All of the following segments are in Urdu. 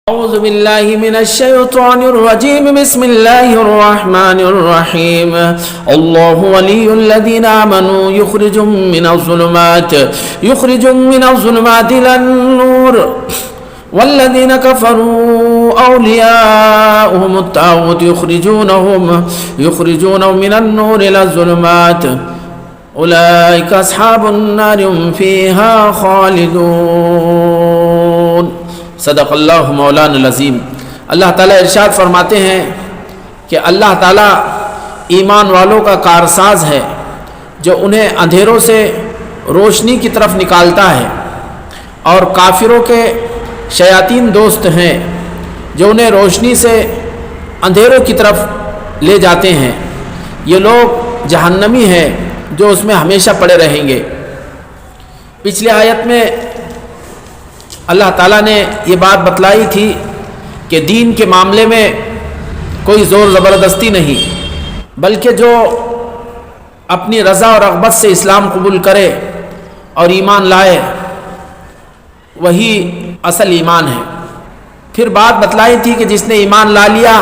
أعوذ بالله من الشيطان الرجيم بسم الله الرحمن الرحيم الله ولي الذين آمنوا يخرجهم من الظلمات إلى النور والذين كفروا أولياؤهم الطاغوت يخرجونهم من النور إلى الظلمات أولئك أصحاب النار هم فيها خالدون صدق اللہ مولانا العظیم۔ اللہ تعالیٰ ارشاد فرماتے ہیں کہ اللہ تعالیٰ ایمان والوں کا کارساز ہے جو انہیں اندھیروں سے روشنی کی طرف نکالتا ہے، اور کافروں کے شیاطین دوست ہیں جو انہیں روشنی سے اندھیروں کی طرف لے جاتے ہیں۔ یہ لوگ جہنمی ہیں جو اس میں ہمیشہ پڑے رہیں گے۔ پچھلی آیت میں اللہ تعالیٰ نے یہ بات بتلائی تھی کہ دین کے معاملے میں کوئی زور زبردستی نہیں، بلکہ جو اپنی رضا اور رغبت سے اسلام قبول کرے اور ایمان لائے وہی اصل ایمان ہے۔ پھر بات بتلائی تھی کہ جس نے ایمان لا لیا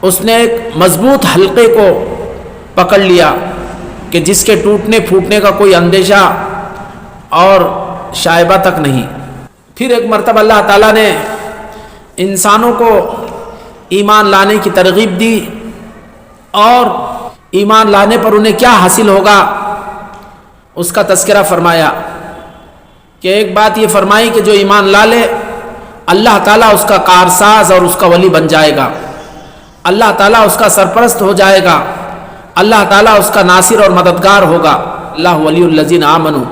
اس نے ایک مضبوط حلقے کو پکڑ لیا کہ جس کے ٹوٹنے پھوٹنے کا کوئی اندیشہ اور شائبہ تک نہیں۔ پھر ایک مرتبہ اللہ تعالیٰ نے انسانوں کو ایمان لانے کی ترغیب دی، اور ایمان لانے پر انہیں کیا حاصل ہوگا اس کا تذکرہ فرمایا کہ ایک بات یہ فرمائی کہ جو ایمان لا لے اللہ تعالیٰ اس کا کارساز اور اس کا ولی بن جائے گا، اللہ تعالیٰ اس کا سرپرست ہو جائے گا، اللہ تعالیٰ اس کا ناصر اور مددگار ہوگا۔ اللہ ولی الذین آمنوا۔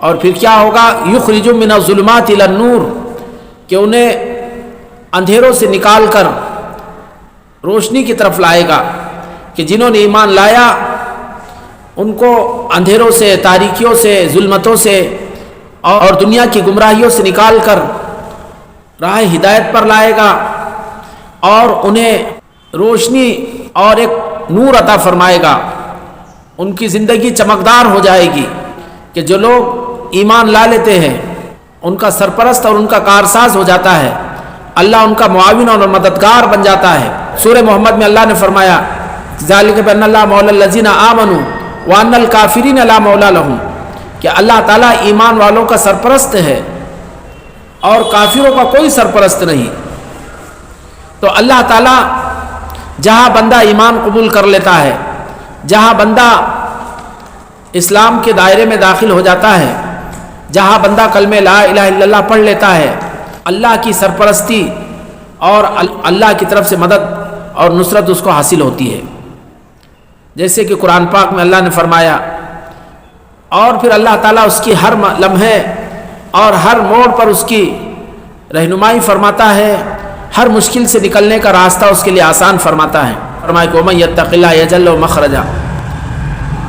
اور پھر کیا ہوگا؟ یخرجهم من الظلمات الی النور، کہ انہیں اندھیروں سے نکال کر روشنی کی طرف لائے گا، کہ جنہوں نے ایمان لایا ان کو اندھیروں سے، تاریکیوں سے، ظلمتوں سے اور دنیا کی گمراہیوں سے نکال کر راہ ہدایت پر لائے گا، اور انہیں روشنی اور ایک نور عطا فرمائے گا۔ ان کی زندگی چمکدار ہو جائے گی کہ جو لوگ ایمان لا لیتے ہیں ان کا سرپرست اور ان کا کارساز ہو جاتا ہے، اللہ ان کا معاون اور مددگار بن جاتا ہے۔ سورہ محمد میں اللہ نے فرمایا ذالک بان اللہ مولا الذین آمنوا وان الکافرین لا مولا لهم، کہ اللہ تعالیٰ ایمان والوں کا سرپرست ہے اور کافروں کا کوئی سرپرست نہیں۔ تو اللہ تعالیٰ جہاں بندہ ایمان قبول کر لیتا ہے، جہاں بندہ اسلام کے دائرے میں داخل ہو جاتا ہے، جہاں بندہ کلمہ لا الہ الا اللہ پڑھ لیتا ہے، اللہ کی سرپرستی اور اللہ کی طرف سے مدد اور نصرت اس کو حاصل ہوتی ہے۔ جیسے کہ قرآن پاک میں اللہ نے فرمایا، اور پھر اللہ تعالیٰ اس کی ہر لمحے اور ہر موڑ پر اس کی رہنمائی فرماتا ہے، ہر مشکل سے نکلنے کا راستہ اس کے لیے آسان فرماتا ہے۔ فرمایا کہ وَمَن يَتَّقِ اللَّهَ يَجْعَل لَهُ مَخْرَجًا،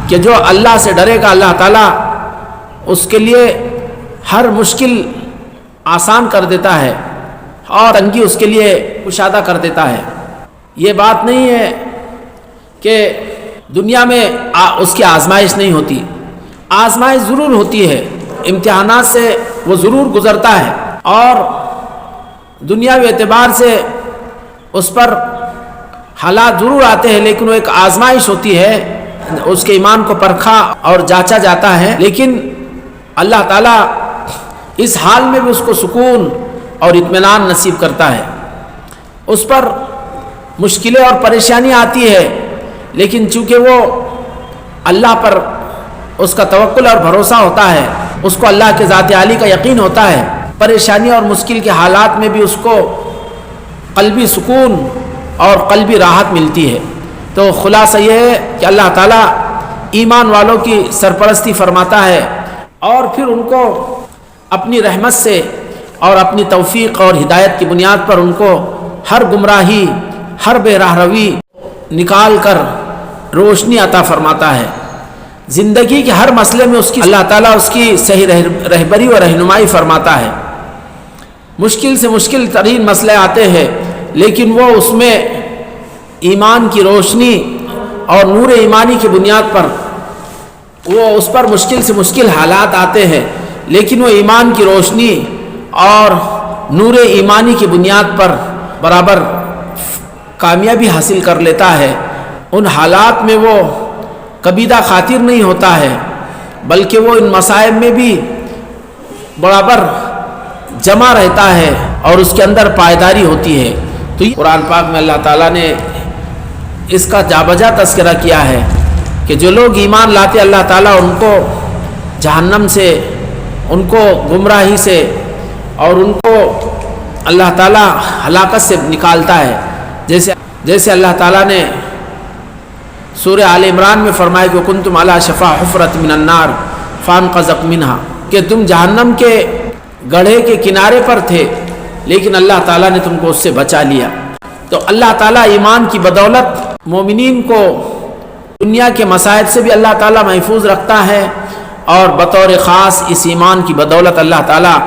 کہ جو اللہ سے ڈرے گا اللہ تعالیٰ اس کے لیے ہر مشکل آسان کر دیتا ہے اور تنگی اس کے لیے کشادہ کر دیتا ہے۔ یہ بات نہیں ہے کہ دنیا میں اس کی آزمائش نہیں ہوتی، آزمائش ضرور ہوتی ہے، امتحانات سے وہ ضرور گزرتا ہے، اور دنیاوی اعتبار سے اس پر حالات ضرور آتے ہیں، لیکن وہ ایک آزمائش ہوتی ہے، اس کے ایمان کو پرکھا اور جانچا جاتا ہے۔ لیکن اللہ تعالیٰ اس حال میں بھی اس کو سکون اور اطمینان نصیب کرتا ہے۔ اس پر مشکلیں اور پریشانیاں آتی ہے، لیکن چونکہ وہ اللہ پر اس کا توکل اور بھروسہ ہوتا ہے، اس کو اللہ کے ذات عالی کا یقین ہوتا ہے، پریشانی اور مشکل کے حالات میں بھی اس کو قلبی سکون اور قلبی راحت ملتی ہے۔ تو خلاصہ یہ ہے کہ اللہ تعالیٰ ایمان والوں کی سرپرستی فرماتا ہے، اور پھر ان کو اپنی رحمت سے اور اپنی توفیق اور ہدایت کی بنیاد پر ان کو ہر گمراہی، ہر بے راہ روی نکال کر روشنی عطا فرماتا ہے۔ زندگی کے ہر مسئلے میں اللہ تعالیٰ اس کی صحیح رہبری اور رہنمائی فرماتا ہے۔ مشکل سے مشکل ترین مسئلے آتے ہیں، لیکن وہ اس میں ایمان کی روشنی اور نور ایمانی کی بنیاد پر وہ اس پر مشکل سے مشکل حالات آتے ہیں، لیکن وہ ایمان کی روشنی اور نور ایمانی کی بنیاد پر برابر کامیابی حاصل کر لیتا ہے، ان حالات میں وہ کبیدہ خاطر نہیں ہوتا ہے، بلکہ وہ ان مصائب میں بھی برابر جمع رہتا ہے اور اس کے اندر پائیداری ہوتی ہے۔ تو قرآن پاک میں اللہ تعالیٰ نے اس کا جا بجا تذکرہ کیا ہے کہ جو لوگ ایمان لاتے اللہ تعالیٰ ان کو جہنم سے، ان کو گمراہی سے اور ان کو اللہ تعالیٰ ہلاکت سے نکالتا ہے، جیسے اللہ تعالیٰ نے سورہ آل عمران میں فرمایا کہ کنتم علی شفا حفرۃ من النار فانقذکم منہا، کہ تم جہنم کے گڑھے کے کنارے پر تھے لیکن اللہ تعالیٰ نے تم کو اس سے بچا لیا۔ تو اللہ تعالیٰ ایمان کی بدولت مومنین کو دنیا کے مصائب سے بھی اللہ تعالیٰ محفوظ رکھتا ہے، اور بطور خاص اس ایمان کی بدولت اللہ تعالیٰ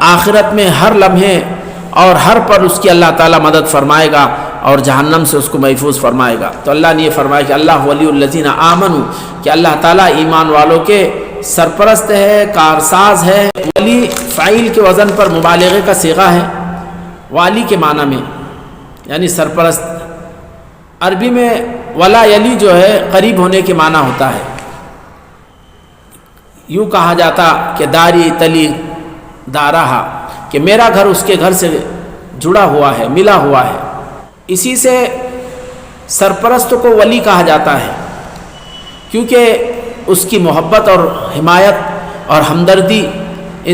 آخرت میں ہر لمحے اور ہر پر اس کی اللہ تعالیٰ مدد فرمائے گا اور جہنم سے اس کو محفوظ فرمائے گا۔ تو اللہ نے یہ فرمایا کہ اللہ ولی الذین آمنوا، کہ اللہ تعالیٰ ایمان والوں کے سرپرست ہے، کارساز ہے۔ ولی فاعل کے وزن پر مبالغے کا صیغہ ہے، والی کے معنی میں یعنی سرپرست۔ عربی میں ولا یلی جو ہے قریب ہونے کے معنی ہوتا ہے۔ یوں کہا جاتا کہ داری تلی دارہا، کہ میرا گھر اس کے گھر سے جڑا ہوا ہے، ملا ہوا ہے۔ اسی سے سرپرست کو ولی کہا جاتا ہے، کیونکہ اس کی محبت اور حمایت اور ہمدردی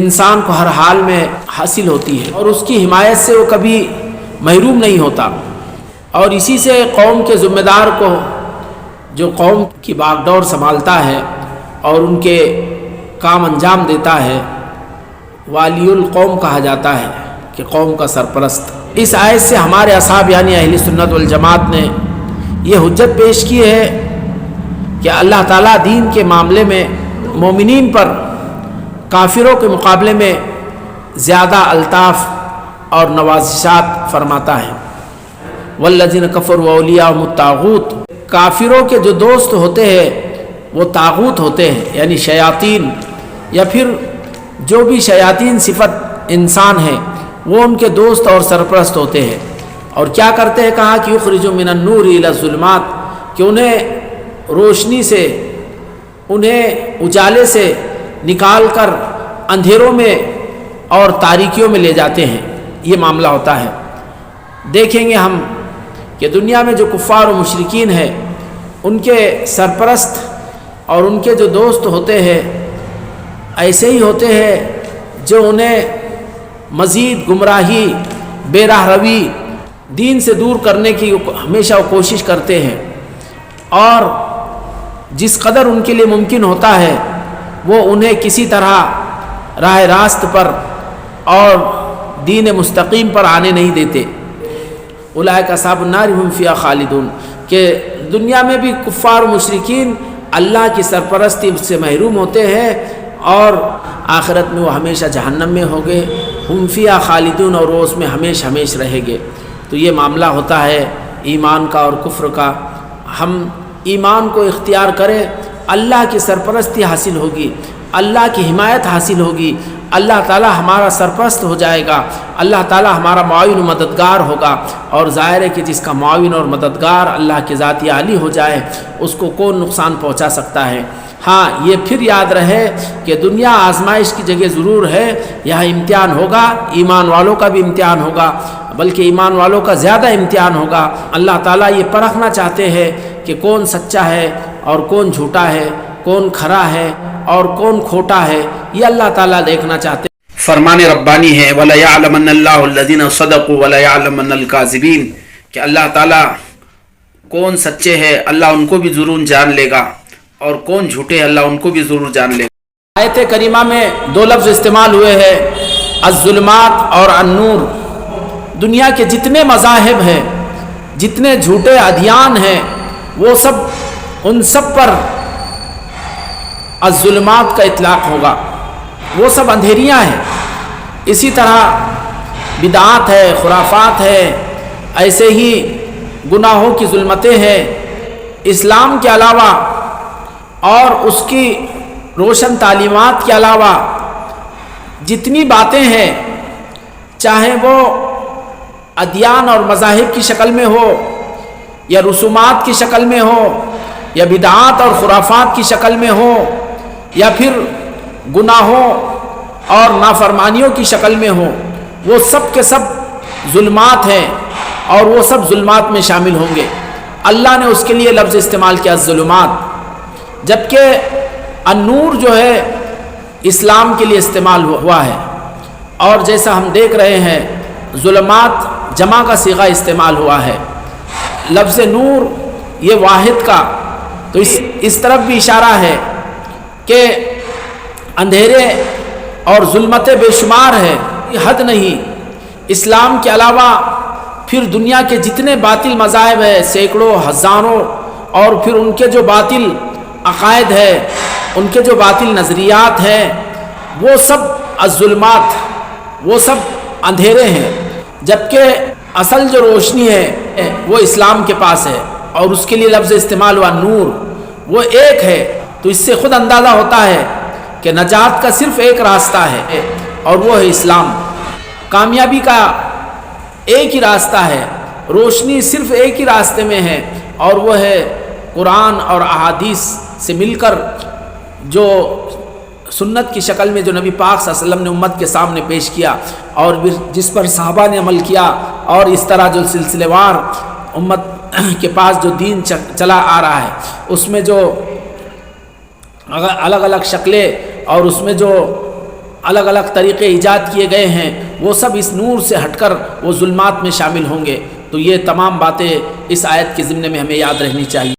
انسان کو ہر حال میں حاصل ہوتی ہے، اور اس کی حمایت سے وہ کبھی محروم نہیں ہوتا۔ اور اسی سے قوم کے ذمہ دار کو، جو قوم کی باغ ڈور سنبھالتا ہے اور ان کے کام انجام دیتا ہے، والی القوم کہا جاتا ہے، کہ قوم کا سرپرست۔ اس آیت سے ہمارے اصحاب یعنی اہل سنت والجماعت نے یہ حجت پیش کی ہے کہ اللہ تعالیٰ دین کے معاملے میں مومنین پر کافروں کے مقابلے میں زیادہ الطاف اور نوازشات فرماتا ہے۔ والذین کفروا اولیاءہم الطاغوت، کافروں کے جو دوست ہوتے ہیں وہ طاغوت ہوتے ہیں، یعنی شیاطین، یا پھر جو بھی شیاطین صفت انسان ہے وہ ان کے دوست اور سرپرست ہوتے ہیں۔ اور کیا کرتے ہیں؟ کہا کہ یخرجوا من النور الی الظلمات، کہ انہیں روشنی سے، انہیں اجالے سے نکال کر اندھیروں میں اور تاریکیوں میں لے جاتے ہیں۔ یہ معاملہ ہوتا ہے۔ دیکھیں گے ہم کہ دنیا میں جو کفار و مشرکین ہیں ان کے سرپرست اور ان کے جو دوست ہوتے ہیں ایسے ہی ہوتے ہیں جو انہیں مزید گمراہی، بے راہ روی، دین سے دور کرنے کی ہمیشہ وہ کوشش کرتے ہیں، اور جس قدر ان کے لیے ممکن ہوتا ہے وہ انہیں کسی طرح راہ راست پر اور دین مستقیم پر آنے نہیں دیتے۔ اولئک اصحاب النار هم فیہا خالدون، کہ دنیا میں بھی کفار و مشرکین اللہ کی سرپرستی سے محروم ہوتے ہیں، اور آخرت میں وہ ہمیشہ جہنم میں ہوں گے، ہم فیہا خالدون، اور وہ اس میں ہمیشہ ہمیشہ رہیں گے۔ تو یہ معاملہ ہوتا ہے ایمان کا اور کفر کا۔ ہم ایمان کو اختیار کریں، اللہ کی سرپرستی حاصل ہوگی، اللہ کی حمایت حاصل ہوگی، اللہ تعالیٰ ہمارا سرپرست ہو جائے گا، اللہ تعالیٰ ہمارا معاون و مددگار ہوگا۔ اور ظاہر ہے کہ جس کا معاون اور مددگار اللہ کے ذاتی عالی ہو جائے اس کو کون نقصان پہنچا سکتا ہے۔ ہاں یہ پھر یاد رہے کہ دنیا آزمائش کی جگہ ضرور ہے، یہاں امتحان ہوگا، ایمان والوں کا بھی امتحان ہوگا، بلکہ ایمان والوں کا زیادہ امتحان ہوگا۔ اللہ تعالیٰ یہ پرکھنا چاہتے ہیں کہ کون سچا ہے اور کون جھوٹا ہے، کون کھرا ہے اور کون کھوٹا ہے، یہ اللہ تعالیٰ دیکھنا چاہتے ہیں۔ فرمان ربانی ہے وَلَيَعْلَمَنَّ اللَّهُ الَّذِينَ صَدَقُوا وَلَيَعْلَمَنَّ الْكَاذِبِينَ، کہ اللہ تعالیٰ کون سچے ہیں اللہ ان کو بھی ضرور جان لے گا، اور کون جھوٹے ہیں اللہ ان کو بھی ضرور جان لے گا۔ آیت کریمہ میں دو لفظ استعمال ہوئے ہیں، الظلمات اور النور۔ دنیا کے جتنے مذاہب ہیں، جتنے جھوٹے ادیان ہیں، وہ سب، ان سب پر الظلمات کا اطلاق ہوگا، وہ سب اندھیریاں ہیں۔ اسی طرح بدعات ہے، خرافات ہے، ایسے ہی گناہوں کی ظلمتیں ہیں۔ اسلام کے علاوہ اور اس کی روشن تعلیمات کے علاوہ جتنی باتیں ہیں چاہے وہ ادیان اور مذاہب کی شکل میں ہو یا رسومات کی شکل میں ہو یا بدعات اور خرافات کی شکل میں ہو یا پھر گناہوں اور نافرمانیوں کی شکل میں ہو، وہ سب کے سب ظلمات ہیں اور وہ سب ظلمات میں شامل ہوں گے۔ اللہ نے اس کے لیے لفظ استعمال کیا ظلمات، جبکہ النور جو ہے اسلام کے لیے استعمال ہوا ہے، اور جیسا ہم دیکھ رہے ہیں ظلمات جمع کا صیغہ استعمال ہوا ہے، لفظ نور یہ واحد کا، تو اس طرف بھی اشارہ ہے کہ اندھیرے اور ظلمتیں بے شمار ہے، حد نہیں۔ اسلام کے علاوہ پھر دنیا کے جتنے باطل مذاہب ہیں سینکڑوں ہزاروں، اور پھر ان کے جو باطل عقائد ہے، ان کے جو باطل نظریات ہیں، وہ سب الظلمات، وہ سب اندھیرے ہیں، جبکہ اصل جو روشنی ہے وہ اسلام کے پاس ہے، اور اس کے لیے لفظ استعمال ہوا نور، وہ ایک ہے۔ تو اس سے خود اندازہ ہوتا ہے کہ نجات کا صرف ایک راستہ ہے اور وہ ہے اسلام، کامیابی کا ایک ہی راستہ ہے، روشنی صرف ایک ہی راستے میں ہے، اور وہ ہے قرآن اور احادیث سے مل کر جو سنت کی شکل میں جو نبی پاک صلی اللہ علیہ وسلم نے امت کے سامنے پیش کیا، اور جس پر صحابہ نے عمل کیا، اور اس طرح جو سلسلے وار امت کے پاس جو دین چلا آ رہا ہے، اس میں جو الگ الگ شکلیں اور اس میں جو الگ الگ طریقے ایجاد کیے گئے ہیں، وہ سب اس نور سے ہٹ کر وہ ظلمات میں شامل ہوں گے۔ تو یہ تمام باتیں اس آیت کے ضمن میں ہمیں یاد رہنی چاہیے۔